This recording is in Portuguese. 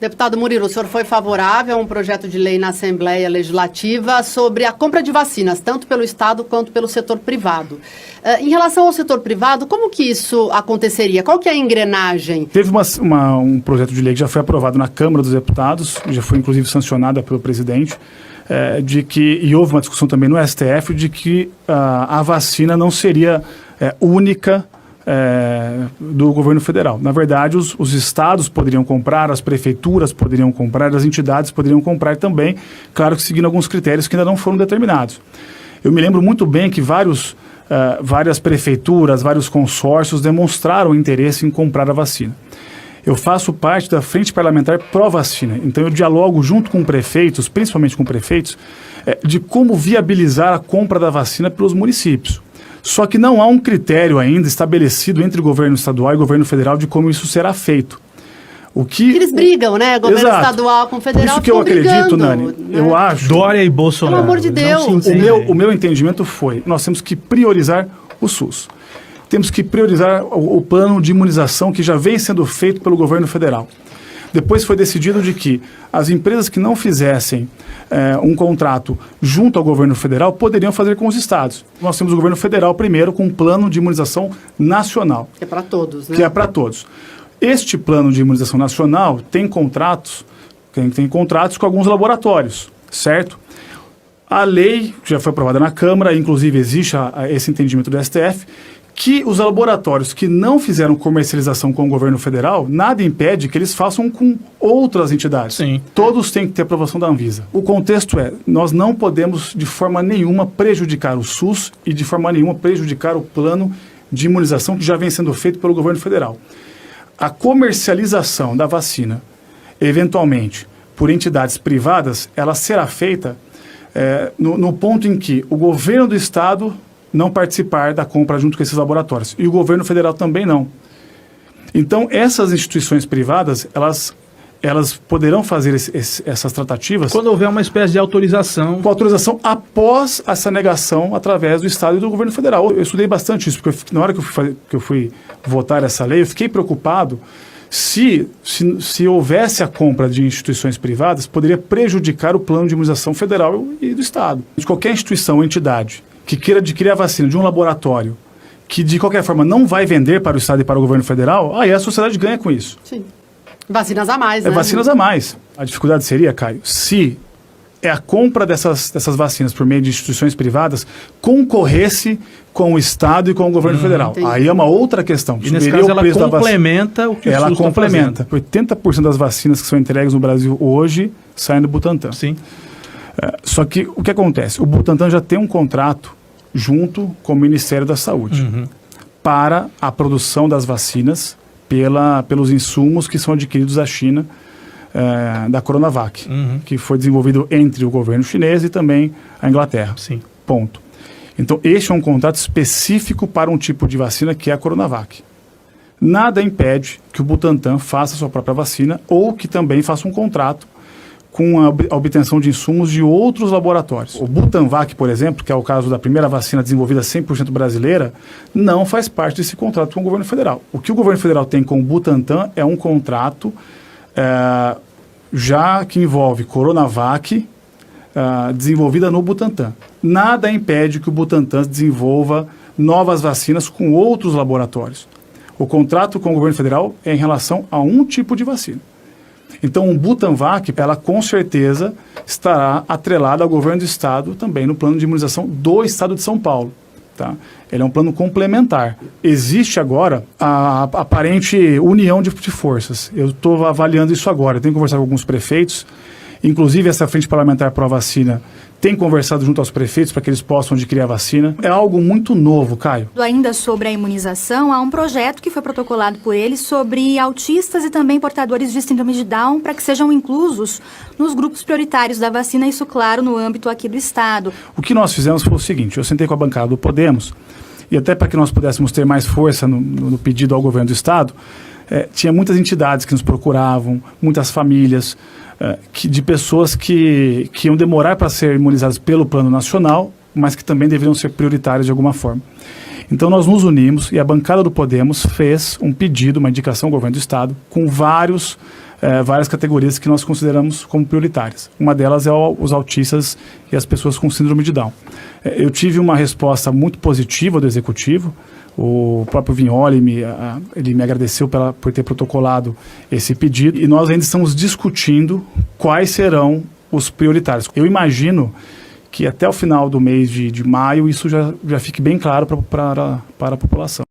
Deputado Murilo, o senhor foi favorável a um projeto de lei na Assembleia Legislativa sobre a compra de vacinas, tanto pelo Estado quanto pelo setor privado. Em relação ao setor privado, como que isso aconteceria? Qual que é a engrenagem? Teve um projeto de lei que já foi aprovado na Câmara dos Deputados, já foi inclusive sancionada pelo presidente, e houve uma discussão também no STF de que a vacina não seria única do governo federal. Na verdade, os estados poderiam comprar, as prefeituras poderiam comprar, as entidades poderiam comprar também, claro que seguindo alguns critérios que ainda não foram determinados. Eu me lembro muito bem que várias prefeituras, vários consórcios demonstraram interesse em comprar a vacina. Eu faço parte da Frente Parlamentar Pró-Vacina, então eu dialogo junto com prefeitos, principalmente com prefeitos, de como viabilizar a compra da vacina pelos municípios. Só que não há um critério ainda estabelecido entre o governo estadual e o governo federal de como isso será feito. Eles brigam, né? Governo Exato. Estadual com o federal. Por isso que eu acredito, Nani, né? eu acho... Dória e Bolsonaro. Pelo amor de Deus. O meu entendimento foi, nós temos que priorizar o SUS. Temos que priorizar o plano de imunização que já vem sendo feito pelo governo federal. Depois foi decidido de que as empresas que não fizessem um contrato junto ao governo federal poderiam fazer com os estados. Nós temos o governo federal primeiro com um plano de imunização nacional. Que é para todos, né? Que é para todos. Este plano de imunização nacional tem contratos com alguns laboratórios, certo? A lei já foi aprovada na Câmara, inclusive existe esse entendimento do STF, que os laboratórios que não fizeram comercialização com o governo federal, nada impede que eles façam com outras entidades. Sim. Todos têm que ter aprovação da Anvisa. O contexto nós não podemos de forma nenhuma prejudicar o SUS e de forma nenhuma prejudicar o plano de imunização que já vem sendo feito pelo governo federal. A comercialização da vacina, eventualmente, por entidades privadas, ela será feita no ponto em que o governo do estado não participar da compra junto com esses laboratórios. E o governo federal também não. Então, essas instituições privadas, elas poderão fazer essas tratativas... Quando houver uma espécie de autorização... Com autorização após essa negação através do Estado e do governo federal. Eu estudei bastante isso, porque na hora que eu fui votar essa lei, eu fiquei preocupado se houvesse a compra de instituições privadas, poderia prejudicar o plano de imunização federal e do Estado. De qualquer instituição ou entidade que queira adquirir a vacina de um laboratório que, de qualquer forma, não vai vender para o Estado e para o governo federal, aí a sociedade ganha com isso. Sim. Vacinas a mais, né? Vacinas a mais. A dificuldade seria, Caio, se a compra dessas vacinas por meio de instituições privadas concorresse com o Estado e com o governo federal. Entendi. Aí é uma outra questão. E nesse caso ela complementa o que o SUS está fazendo. 80% das vacinas que são entregues no Brasil hoje saem do Butantan. Sim. Só que o que acontece? O Butantan já tem um contrato junto com o Ministério da Saúde para a produção das vacinas pelos insumos que são adquiridos da China, da Coronavac, que foi desenvolvido entre o governo chinês e também a Inglaterra. Sim. Ponto. Então, este é um contrato específico para um tipo de vacina que é a Coronavac. Nada impede que o Butantan faça a sua própria vacina ou que também faça um contrato com a obtenção de insumos de outros laboratórios. O Butanvac, por exemplo, que é o caso da primeira vacina desenvolvida 100% brasileira, não faz parte desse contrato com o governo federal. O que o governo federal tem com o Butantan é um contrato já que envolve Coronavac, desenvolvida no Butantan. Nada impede que o Butantan desenvolva novas vacinas com outros laboratórios. O contrato com o governo federal é em relação a um tipo de vacina. Então, o Butanvac, ela com certeza estará atrelada ao governo do Estado também no plano de imunização do Estado de São Paulo. Tá? Ele é um plano complementar. Existe agora a aparente união de forças. Eu estou avaliando isso agora. Eu tenho conversado com alguns prefeitos. Inclusive, essa Frente Parlamentar Pró-Vacina tem conversado junto aos prefeitos para que eles possam adquirir a vacina. É algo muito novo, Caio. Ainda sobre a imunização, há um projeto que foi protocolado por eles sobre autistas e também portadores de síndrome de Down para que sejam inclusos nos grupos prioritários da vacina, isso, claro, no âmbito aqui do Estado. O que nós fizemos foi o seguinte, eu sentei com a bancada do Podemos e até para que nós pudéssemos ter mais força no pedido ao governo do Estado, tinha muitas entidades que nos procuravam, muitas famílias, de pessoas que iam demorar para ser imunizadas pelo plano nacional, mas que também deveriam ser prioritárias de alguma forma. Então nós nos unimos e a bancada do Podemos fez um pedido, uma indicação ao governo do Estado, com vários várias categorias que nós consideramos como prioritárias. Uma delas é os autistas e as pessoas com síndrome de Down. Eu tive uma resposta muito positiva do Executivo. O próprio Vignoli ele me agradeceu por ter protocolado esse pedido, e nós ainda estamos discutindo quais serão os prioritários. Eu imagino que até o final do mês de maio isso já fique bem claro para a população.